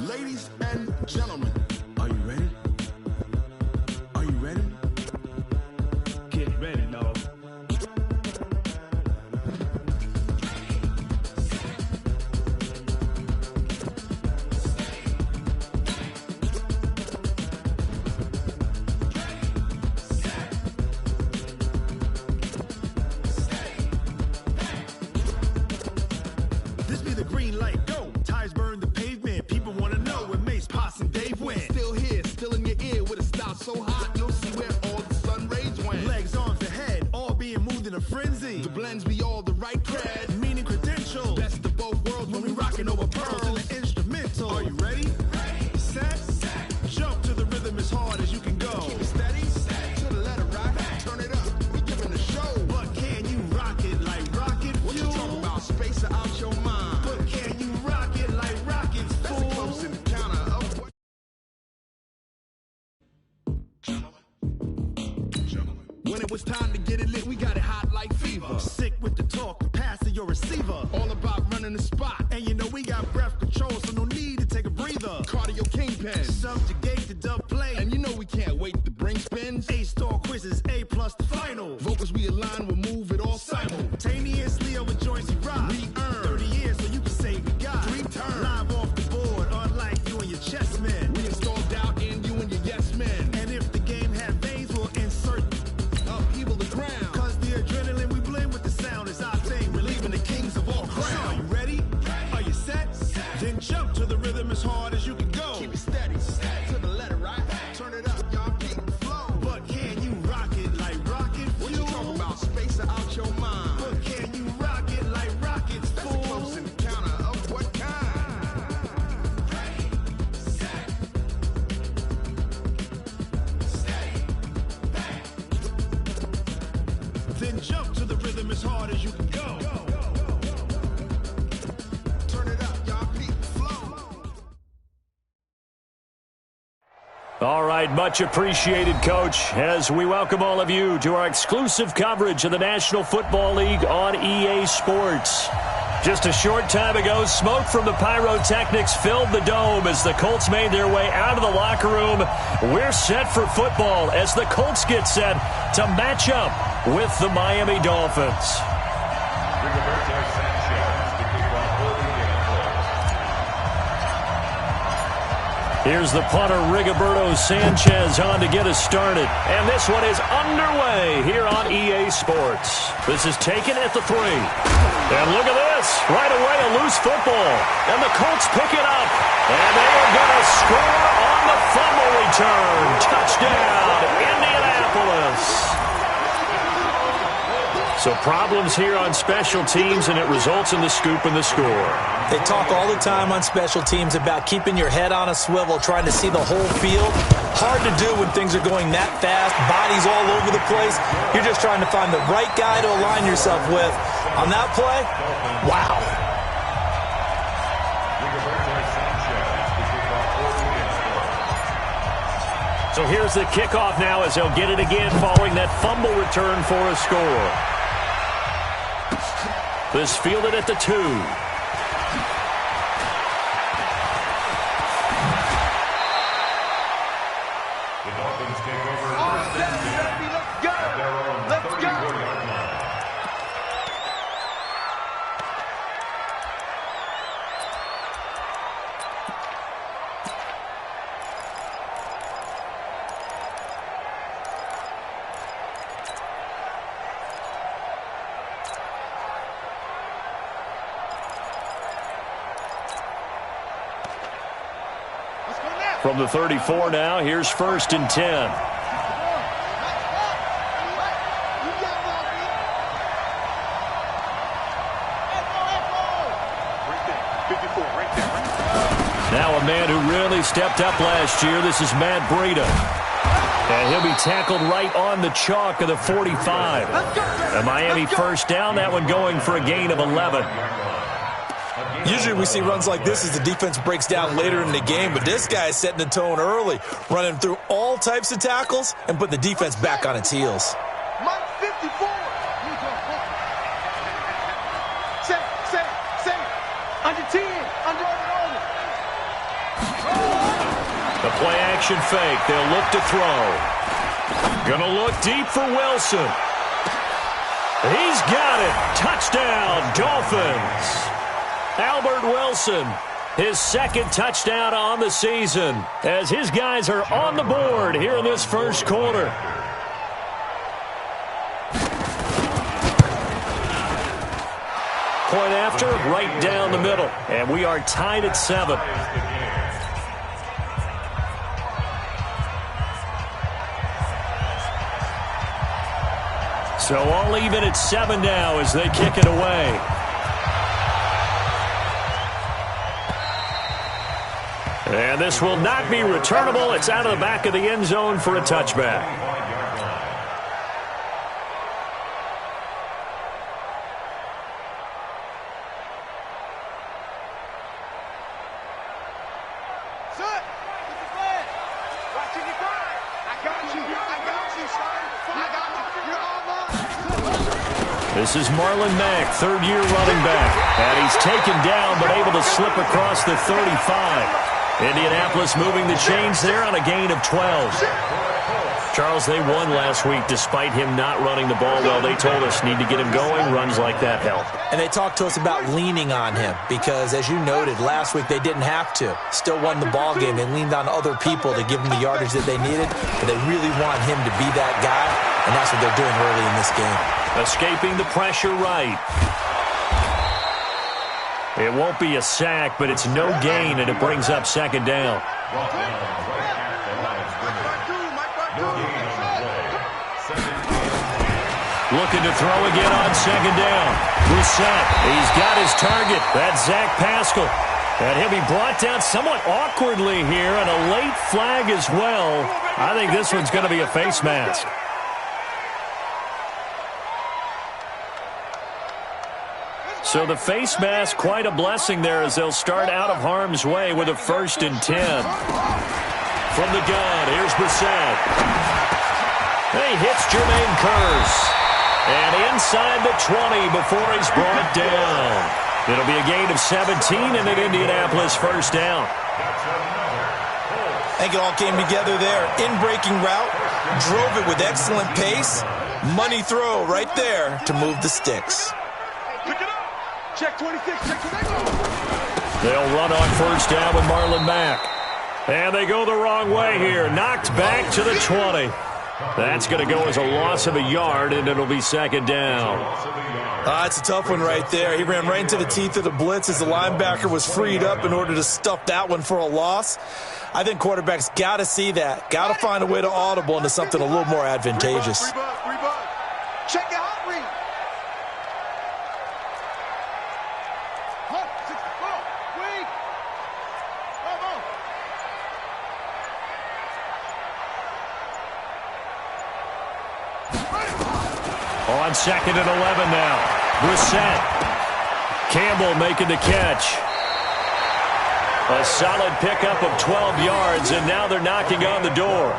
Ladies and gentlemen, are you ready? Are you ready? Get ready, dog. This be the green light, go. Tires burn the pavement. People want to know where Mace, Potts, and Dave went. Still here, still in your ear with a style so hot, you'll see where all the sun rays went. Legs, arms, and head, all being moved in a frenzy. The blends be all the right cred, meaning credentials. Best of both worlds when we rockin' over pearls in the instrumental. Are you ready? Set, jump to the rhythm as hard as you can go. Keep it steady, to the letter right. Turn it up, we giving the show. But can you rock it like rocket fuel? What you talking about? Space out your mind. But can you rock it like rockets, fool? That's a close encounter of what? Gentlemen. When it was time to get it lit, we got it hot like fever. Sick with the talk, the pass to your receiver. All about running the spot. And you know we got breath control, so no need to take a breather. Cardio kingpin. Subjugate the dub play. And you know we can't wait to bring spins. A-star quizzes, A+ the final. Vocals we align, we'll move it all simultaneously over joints we rock. We earn 30 years so you can say we got 3 turns. Live off the board, unlike you and your chess men. We install doubt in you and your yes men. And if the game had veins, we'll insert upheaval the ground. Cause the adrenaline we blend with the sound is our thing. Relieving the kings of all crowns. So are you ready? Are you set? Then jump to the rhythm as hard as you can go. Keep it steady, to the letter right. Turn it up, y'all keep the flow. But can you rock it like rocket fuel? What you talking about? Space out your mind. But can you rock it like rockets, fool? That's a close encounter of what kind? Then jump to the rhythm as hard as you can go. Turn it up, y'all keep the flow. All right, much appreciated, Coach, as we welcome all of you to our exclusive coverage of the National Football League on EA Sports. Just a short time ago, smoke from the pyrotechnics filled the dome as the Colts made their way out of the locker room. We're set for football as the Colts get set to match up with the Miami Dolphins. Here's the punter, Rigoberto Sanchez, on to get us started. And this one is underway here on EA Sports. This is taken at the 3. And look at this. Right away, a loose football. And the Colts pick it up. And they are going to score on the fumble return. Touchdown, Indianapolis. So problems here on special teams, and it results in the scoop and the score. They talk all the time on special teams about keeping your head on a swivel, trying to see the whole field. Hard to do when things are going that fast, bodies all over the place. You're just trying to find the right guy to align yourself with. On that play, wow. So here's the kickoff now as they'll get it again following that fumble return for a score. This fielded at the 2. From the 34 now, here's 1st and 10. Now a man who really stepped up last year. This is Matt Breida. And he'll be tackled right on the chalk of the 45. A Miami first down, that one going for a gain of 11. Usually we see runs like this as the defense breaks down later in the game, but this guy is setting the tone early, running through all types of tackles and put the defense back on its heels. Mike 54. Say, under 10, under. The play-action fake. They'll look to throw. Gonna look deep for Wilson. He's got it. Touchdown, Dolphins. Albert Wilson, his second touchdown on the season, as his guys are on the board here in this first quarter. Point after, right down the middle. And we are tied at 7. So all even at 7 now as they kick it away. And this will not be returnable. It's out of the back of the end zone for a touchback. This is Marlon Mack, third-year running back. And he's taken down but able to slip across the 35. Indianapolis moving the chains there on a gain of 12. Charles, they won last week despite him not running the ball well. They told us need to get him going. Runs like that help. And they talked to us about leaning on him because, as you noted, last week they didn't have to. Still won the ball game. They leaned on other people to give them the yardage that they needed. But they really want him to be that guy, and that's what they're doing early in this game. Escaping the pressure right. It won't be a sack, but it's no gain, and it brings up second down. Looking to throw again on second down. Brissett, he's got his target. That's Zach Pascal. And he'll be brought down somewhat awkwardly here, and a late flag as well. I think this one's going to be a face mask. So the face mask, quite a blessing there as they'll start out of harm's way with a 1st and 10. From the gun, here's Brissett. He hits Jermaine Kearse. And inside the 20 before he's brought down. It'll be a gain of 17 and an Indianapolis first down. I think it all came together there. In-breaking route, drove it with excellent pace. Money throw right there to move the sticks. Check 26, check 26. They'll run on first down with Marlon Mack. And they go the wrong way here. Knocked back to the 20. That's going to go as a loss of a yard, and it'll be second down. It's a tough one right there. He ran right into the teeth of the blitz as the linebacker was freed up in order to stuff that one for a loss. I think quarterbacks got to see that. Got to find a way to audible into something a little more advantageous. Check it out, read. On second and 11 now. Brissett. Campbell making the catch. A solid pickup of 12 yards, and now they're knocking on the door.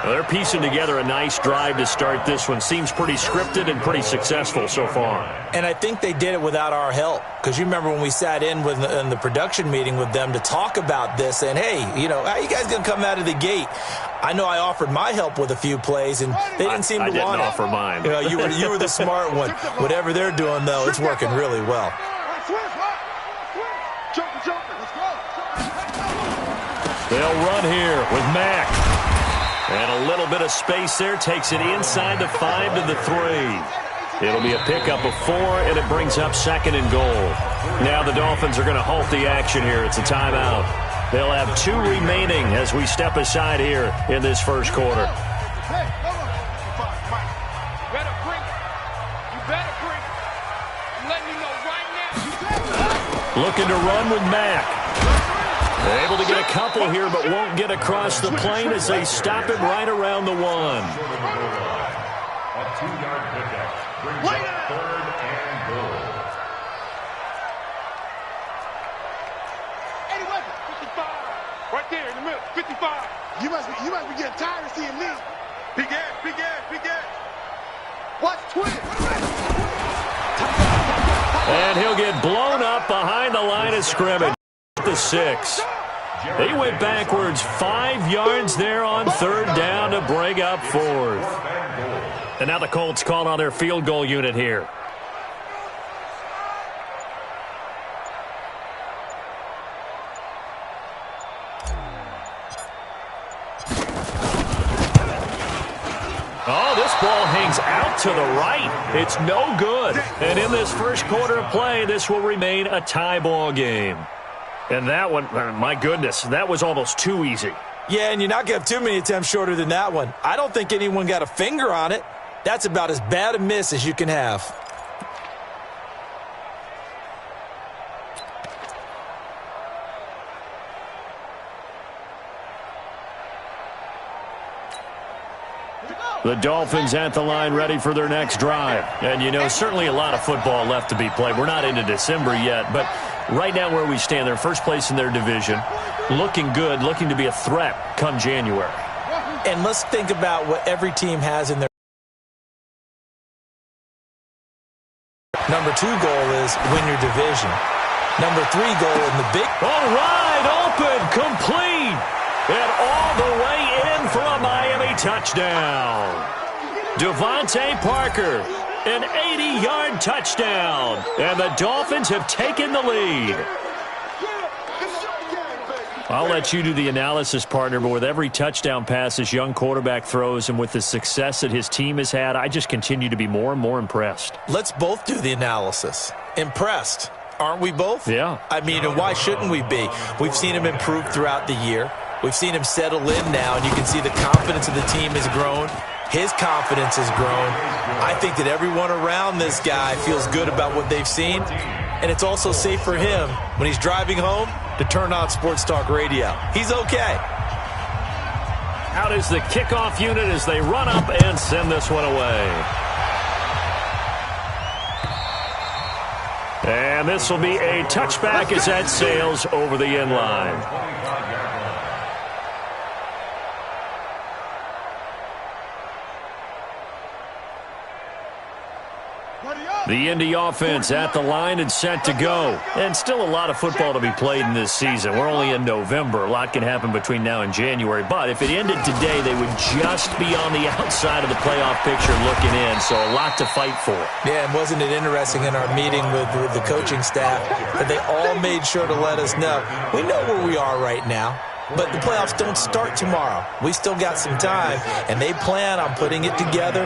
They're piecing together a nice drive to start this one. Seems pretty scripted and pretty successful so far. And I think they did it without our help. Because you remember when we sat in the production meeting with them to talk about this, and hey, you know, how you guys going to come out of the gate? I know I offered my help with a few plays, and they didn't seem to want it. I didn't offer mine. You know, you were the smart one. Whatever they're doing, though, it's working really well. They'll run here with Mack. And a little bit of space there takes it inside the 5 to the 3. It'll be a pickup of 4, and it brings up second and goal. Now the Dolphins are going to halt the action here. It's a timeout. They'll have 2 remaining as we step aside here in this first quarter. Looking to run with Mack. Able to get a couple here, but won't get across the plane as they stop him right around the 1. A 2-yard pickup brings up 3rd and goal. 55. Right there in the middle. 55. You must be getting tired of seeing me. Big ass, big ass, big ass. Watch twin. And he'll get blown up behind the line of scrimmage. The 6. He went backwards 5 yards there on third down to bring up fourth. And now the Colts call on their field goal unit here. Oh, this ball hangs out to the right. It's no good. And in this first quarter of play, this will remain a tie ball game. And that one, my goodness, that was almost too easy. Yeah, and you're not going to have too many attempts shorter than that one. I don't think anyone got a finger on it. That's about as bad a miss as you can have. The Dolphins at the line ready for their next drive. And, you know, certainly a lot of football left to be played. We're not into December yet, but right now where we stand, they're first place in their division. Looking good, looking to be a threat come January. And let's think about what every team has in their number 2 goal is win your division. Number 3 goal in the big. All right, open, complete, and all the way in for a Miami touchdown. Devontae Parker, an 80-yard touchdown, and the Dolphins have taken the lead. I'll let you do the analysis, partner, but with every touchdown pass this young quarterback throws and with the success that his team has had, I just continue to be more and more impressed. Let's both do the analysis. Impressed. Aren't we both? Yeah. I mean, and why shouldn't we be? We've seen him improve throughout the year. We've seen him settle in now, and you can see the confidence of the team has grown. His confidence has grown. I think that everyone around this guy feels good about what they've seen, and it's also safe for him when he's driving home to turn on Sports Talk Radio. He's okay. Out is the kickoff unit as they run up and send this one away. And this will be a touchback as that sails over the end line. The Indy offense at the line and set to go. And still a lot of football to be played in this season. We're only in November. A lot can happen between now and January. But if it ended today, they would just be on the outside of the playoff picture looking in. So a lot to fight for. Yeah, and wasn't it interesting in our meeting with the coaching staff that they all made sure to let us know, we know where we are right now. But the playoffs don't start tomorrow. We still got some time, and they plan on putting it together,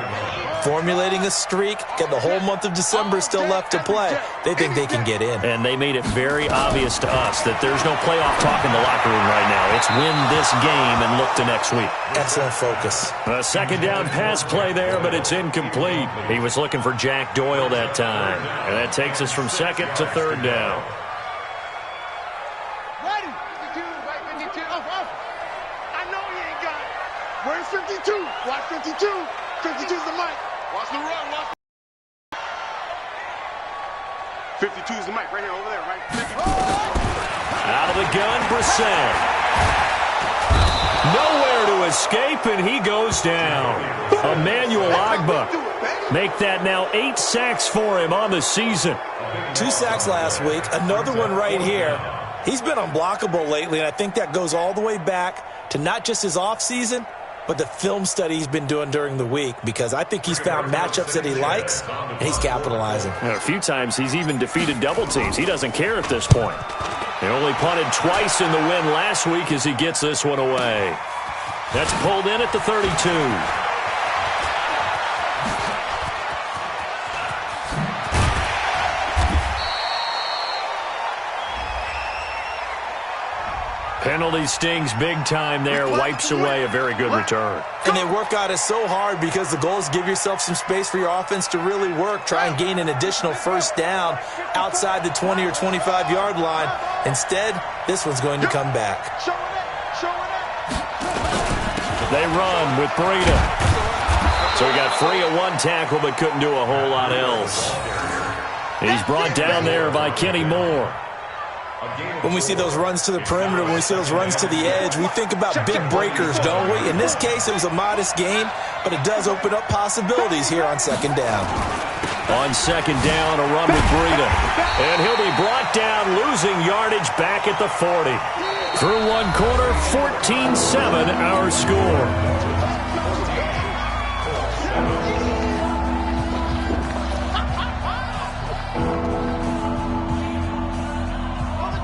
formulating a streak, get the whole month of December still left to play. They think they can get in. And they made it very obvious to us that there's no playoff talk in the locker room right now. It's win this game and look to next week. Excellent focus. A second down pass play there, but it's incomplete. He was looking for Jack Doyle that time. And that takes us from second to third down. Where's 52? Watch 52. 52's the mic. Watch the run. Watch. 52's the mic right here, over there, right? 52. Out of the gun, Brissett. Nowhere to escape, and he goes down. Emmanuel Ogbah. Make that now 8 sacks for him on the season. 2 sacks last week, another one right here. He's been unblockable lately, and I think that goes all the way back to not just his offseason, but the film study he's been doing during the week, because I think he's found matchups that he likes, and he's capitalizing. And a few times he's even defeated double teams. He doesn't care at this point. He only punted twice in the win last week as he gets this one away. That's pulled in at the 32. Penalty stings big time there, wipes away a very good return. And they work on it so hard because the goal is give yourself some space for your offense to really work, try and gain an additional first down outside the 20 or 25-yard line. Instead, this one's going to come back. They run with Breida. So he got free of one tackle but couldn't do a whole lot else. He's brought down there by Kenny Moore. When we see those runs to the perimeter, when we see those runs to the edge, we think about big breakers, don't we? In this case, it was a modest game, but it does open up possibilities here on second down. On second down, a run with Breida. And he'll be brought down, losing yardage back at the 40. Through one quarter, 14-7 our score.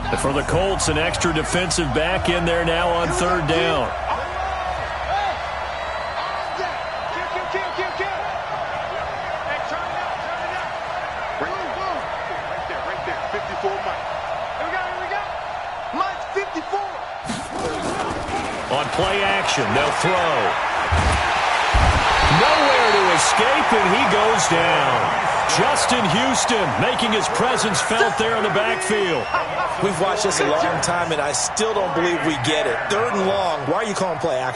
And for the Colts, an extra defensive back in there now on third down. On play action, they'll throw. Nowhere to escape, and he goes down. Justin Houston making his presence felt there in the backfield. We've watched this a long time, and I still don't believe we get it. Third and long, why are you calling play action?